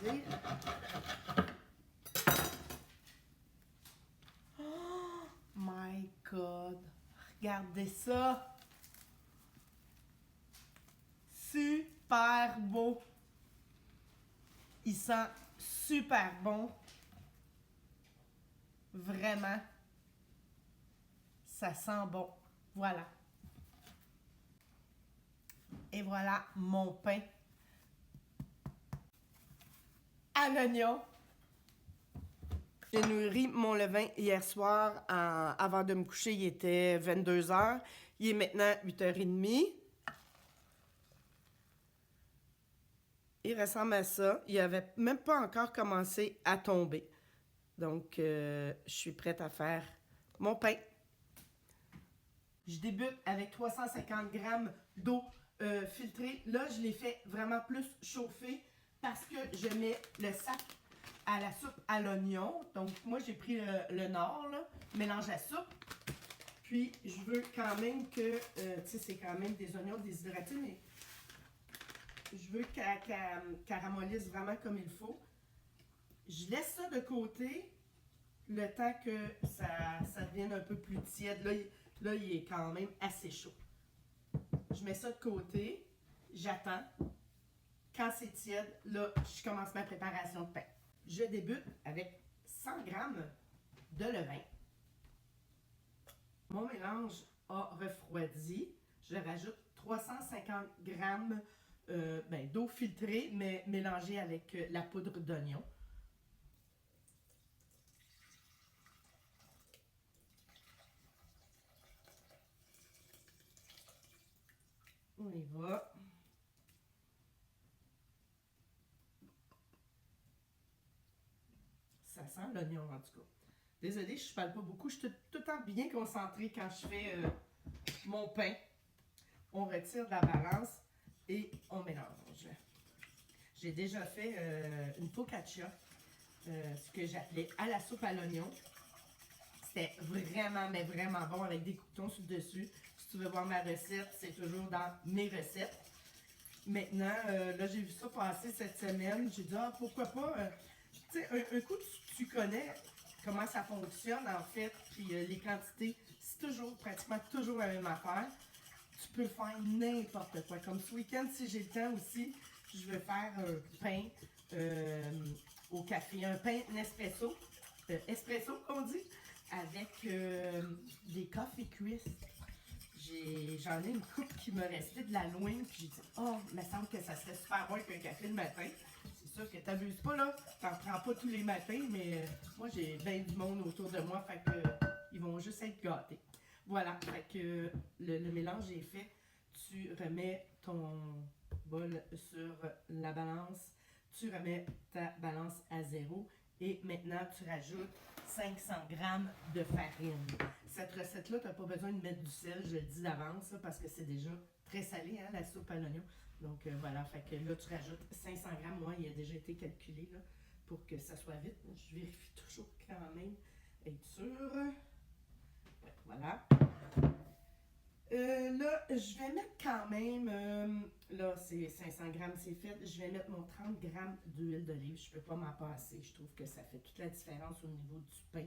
dire. Oh my God! Regardez ça! Super beau! Il sent super bon. Vraiment. Ça sent bon. Voilà. Et voilà mon pain à l'oignon. J'ai nourri mon levain hier soir avant de me coucher. Il était 22h. Il est maintenant 8h30. Il ressemble à ça. Il n'avait même pas encore commencé à tomber. Donc, je suis prête à faire mon pain. Je débute avec 350 grammes d'eau filtrée. Là, je l'ai fait vraiment plus chauffer parce que je mets le sac à la soupe à l'oignon. Donc, moi, j'ai pris le nord, là, mélange à soupe. Puis, je veux quand même que, tu sais, c'est quand même des oignons déshydratés, mais je veux qu'elle caramelise vraiment comme il faut. Je laisse ça de côté le temps que ça devienne un peu plus tiède. Là, il est quand même assez chaud. Je mets ça de côté. J'attends. Quand c'est tiède, là, je commence ma préparation de pain. Je débute avec 100 grammes de levain. Mon mélange a refroidi. Je rajoute 350 grammes d'eau filtrée, mais mélangée avec la poudre d'oignon. On y va. Ça sent l'oignon en tout cas. Désolée, je ne parle pas beaucoup. Je suis tout le temps bien concentrée quand je fais mon pain. On retire de la balance et on mélange. J'ai déjà fait une focaccia, ce que j'appelais à la soupe à l'oignon. C'était vraiment, mais vraiment bon avec des croûtons sur le dessus. Si tu veux voir ma recette, c'est toujours dans mes recettes. Maintenant, là, j'ai vu ça passer cette semaine. J'ai dit, ah, pourquoi pas. Tu sais, un coup, tu connais comment ça fonctionne, en fait, puis les quantités, c'est toujours, pratiquement toujours la même affaire. Tu peux faire n'importe quoi. Comme ce week-end, si j'ai le temps aussi, je vais faire un pain au café. Un pain Nespresso, espresso, on dit, avec des coffee crisp. J'en ai une coupe qui me restait de la loin, puis j'ai dit, oh, il me semble que ça serait super bon avec un café le matin. C'est sûr que t'abuses pas, là. T'en prends pas tous les matins, mais moi, j'ai bien du monde autour de moi, fait que ils vont juste être gâtés. Voilà, fait que le mélange est fait. Tu remets ton bol sur la balance. Tu remets ta balance à 0. Et maintenant, tu rajoutes 500 grammes de farine. Cette recette-là, tu n'as pas besoin de mettre du sel, je le dis d'avance, parce que c'est déjà très salé, hein, la soupe à l'oignon. Donc voilà, fait que là, tu rajoutes 500 grammes. Moi, il a déjà été calculé là, pour que ça soit vite. Je vérifie toujours quand même, être sûr. Ouais, voilà. Là, je vais mettre quand même, là, c'est 500 grammes, c'est fait. Je vais mettre mon 30 grammes d'huile d'olive. Je ne peux pas m'en passer. Je trouve que ça fait toute la différence au niveau du pain,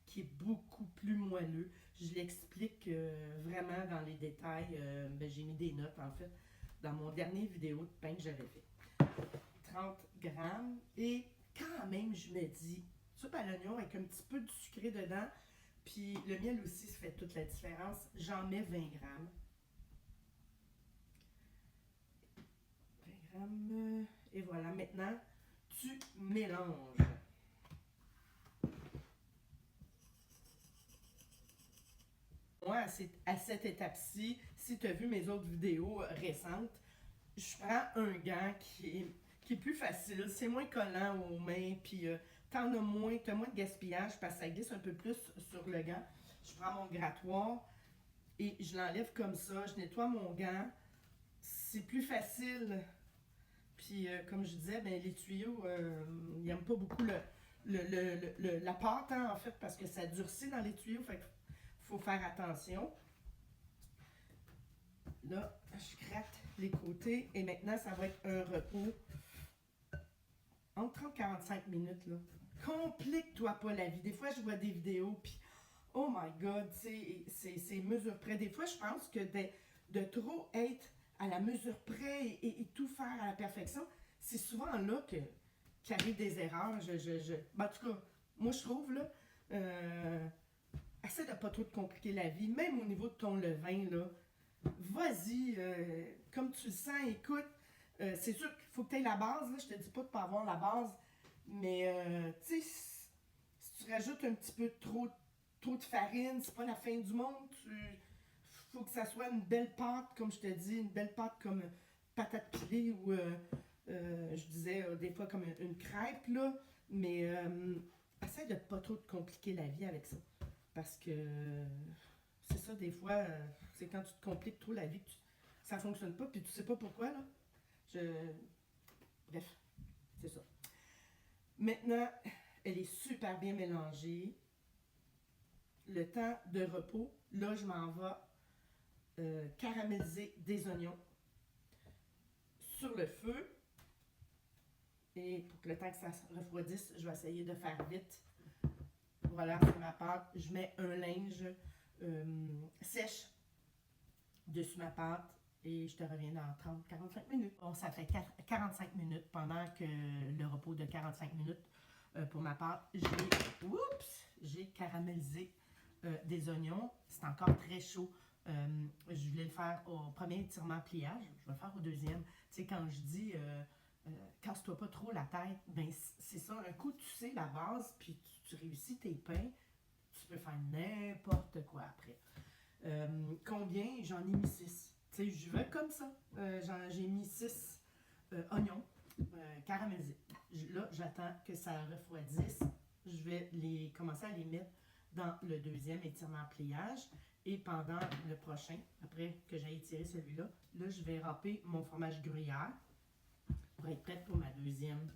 qui est beaucoup plus moelleux. Je l'explique vraiment dans les détails. J'ai mis des notes, en fait, dans mon dernier vidéo de pain que j'avais fait. 30 grammes. Et quand même, je me dis, soupe à l'oignon avec un petit peu de sucré dedans. Puis le miel aussi, ça fait toute la différence. J'en mets 20 grammes. 20 grammes. Et voilà, maintenant, tu mélanges. Moi, à cette étape-ci, si tu as vu mes autres vidéos récentes, je prends un gant qui est plus facile. C'est moins collant aux mains. Puis t'as moins de gaspillage parce que ça glisse un peu plus sur le gant. Je prends mon grattoir et je l'enlève comme ça. Je nettoie mon gant. C'est plus facile. Puis, comme je disais, ben, les tuyaux, ils n'aiment pas beaucoup la pâte, hein, en fait, parce que ça durcit dans les tuyaux. Fait qu'il faut faire attention. Là, je gratte les côtés. Et maintenant, ça va être un repos entre 30 et 45 minutes, là. Complique-toi pas la vie. Des fois, je vois des vidéos, puis oh my God, c'est mesure près. Des fois, je pense que de trop être à la mesure près et tout faire à la perfection, c'est souvent là qu'arrivent des erreurs. Ben, en tout cas, moi, je trouve, là, essaie de pas trop te compliquer la vie, même au niveau de ton levain, là. Vas-y, comme tu le sens, écoute, c'est sûr qu'il faut que tu aies la base, là. Je te dis pas de pas avoir la base, mais, tu sais, si tu rajoutes un petit peu trop de farine, c'est pas la fin du monde. Faut que ça soit une belle pâte, comme je te dis, une belle pâte comme patate pilée ou je disais des fois comme une crêpe, là. Mais essaie de pas trop te compliquer la vie avec ça. Parce que c'est ça, des fois, c'est quand tu te compliques trop la vie que ça fonctionne pas, puis tu sais pas pourquoi, là. Bref, c'est ça. Maintenant, elle est super bien mélangée. Le temps de repos, là, je m'en vais caraméliser des oignons sur le feu. Et pour que le temps que ça se refroidisse, je vais essayer de faire vite. Voilà, c'est ma pâte. Je mets un linge sèche dessus ma pâte et je te reviens dans 30-45 minutes. Bon, ça fait 45 minutes pendant que le repos de 45 minutes pour ma pâte. J'ai caramélisé des oignons. C'est encore très chaud. Je voulais le faire au premier étirement pliage. Je vais le faire au deuxième. Tu sais, quand je dis casse-toi pas trop la tête, ben c'est ça. Un coup, tu sais la base, puis tu réussis tes pains, tu peux faire n'importe quoi après. Combien? J'en ai mis 6. Tu sais, je vais comme ça. J'ai mis 6 oignons caramélisés. Là, j'attends que ça refroidisse. Je vais commencer à les mettre dans le deuxième étirement pliage. Et pendant le prochain, après que j'ai étiré celui-là, là, je vais râper mon fromage gruyère pour être prête pour ma deuxième,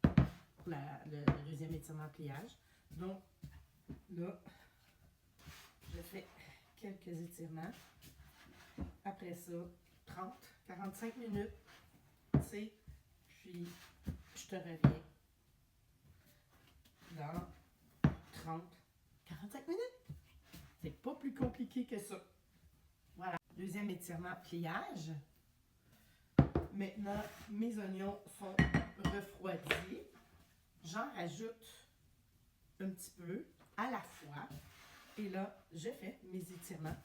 pour le deuxième étirement pliage. Donc, là, je fais quelques étirements. Après ça, 30-45 minutes, tu sais, puis je te reviens dans 30-45 minutes. C'est pas plus compliqué que ça. Voilà. Deuxième étirement, pliage. Maintenant, mes oignons sont refroidis. J'en rajoute un petit peu à la fois. Et là, je fais mes étirements,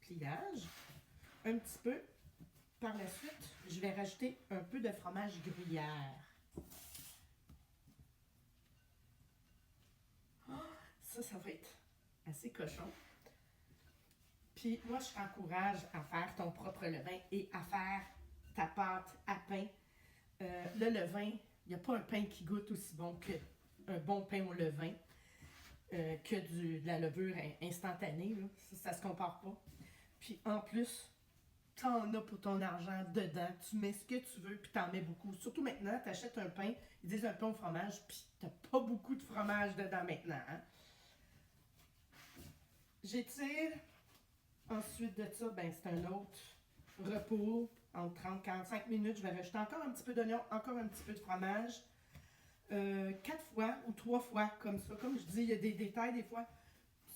pliage. Un petit peu. Par la suite, je vais rajouter un peu de fromage gruyère. Ça va être assez cochon. Puis moi, je t'encourage à faire ton propre levain et à faire ta pâte à pain. Le levain, il n'y a pas un pain qui goûte aussi bon qu'un bon pain au levain, que de la levure instantanée. Là. Ça se compare pas. Puis en plus, t'en as pour ton argent dedans. Tu mets ce que tu veux, puis t'en mets beaucoup. Surtout maintenant, tu achètes un pain, ils disent un pain au fromage, puis t'as pas beaucoup de fromage dedans maintenant. Hein? J'étire. Ensuite de ça, ben, c'est un autre repos entre 30-45 minutes. Je vais rajouter encore un petit peu d'oignon, encore un petit peu de fromage. 4 fois ou 3 fois comme ça. Comme je dis, il y a des détails des fois.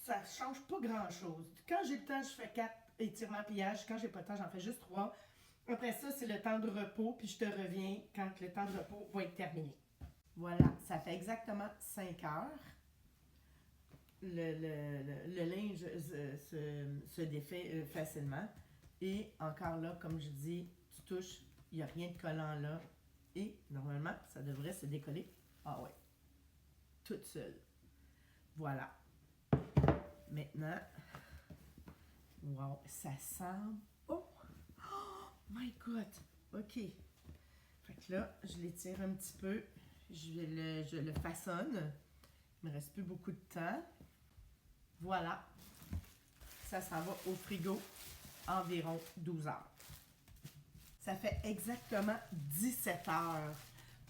Ça ne change pas grand-chose. Quand j'ai le temps, je fais 4 étirements pliage. Quand j'ai pas le temps, j'en fais juste 3. Après ça, c'est le temps de repos. Puis je te reviens quand le temps de repos va être terminé. Voilà, ça fait exactement 5 heures. Le linge se défait facilement. Et encore là, comme je dis, tu touches, il n'y a rien de collant là. Et normalement, ça devrait se décoller. Ah ouais, toute seule. Voilà. Maintenant, wow, ça sent bon. Oh my God. OK. Fait que là, je l'étire un petit peu. Je le façonne. Il me reste plus beaucoup de temps. Voilà, ça s'en va au frigo environ 12 heures. Ça fait exactement 17 heures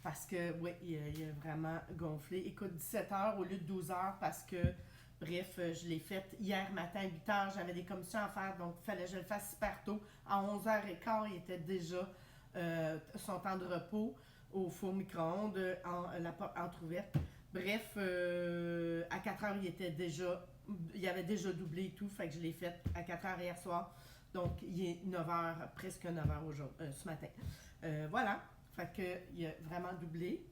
parce que, oui, il a vraiment gonflé. Écoute, 17 heures au lieu de 12 heures parce que, bref, je l'ai fait hier matin à 8 heures. J'avais des commissions à faire, donc il fallait que je le fasse super tôt. À 11h15, il était déjà son temps de repos. au four micro-ondes, la porte entrouverte. Bref, à 4 heures, il avait déjà doublé et tout, fait que je l'ai fait à 4 heures hier soir. Donc, il est 9 heures, presque 9 heures aujourd'hui, ce matin. Voilà, fait que il a vraiment doublé.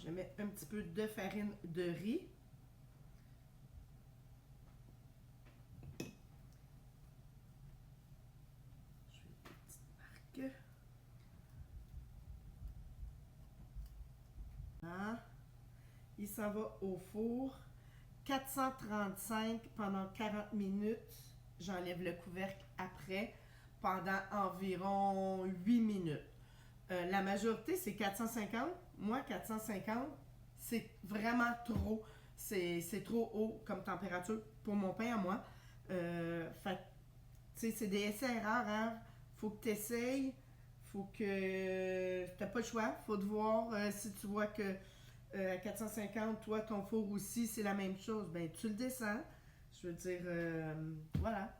Je mets un petit peu de farine de riz. Je fais une petite marque. Voilà. Il s'en va au four. 435 pendant 40 minutes. J'enlève le couvercle après pendant environ 8 minutes. La majorité, c'est 450. Moi, 450, c'est vraiment trop. C'est trop haut comme température pour mon pain à moi. Fait tu sais, c'est des essais-erreurs. Hein? Faut que tu essayes. Faut que. T'as pas le choix. Faut te voir si tu vois que à 450, toi, ton four aussi, c'est la même chose. Ben, tu le descends. Je veux dire, voilà.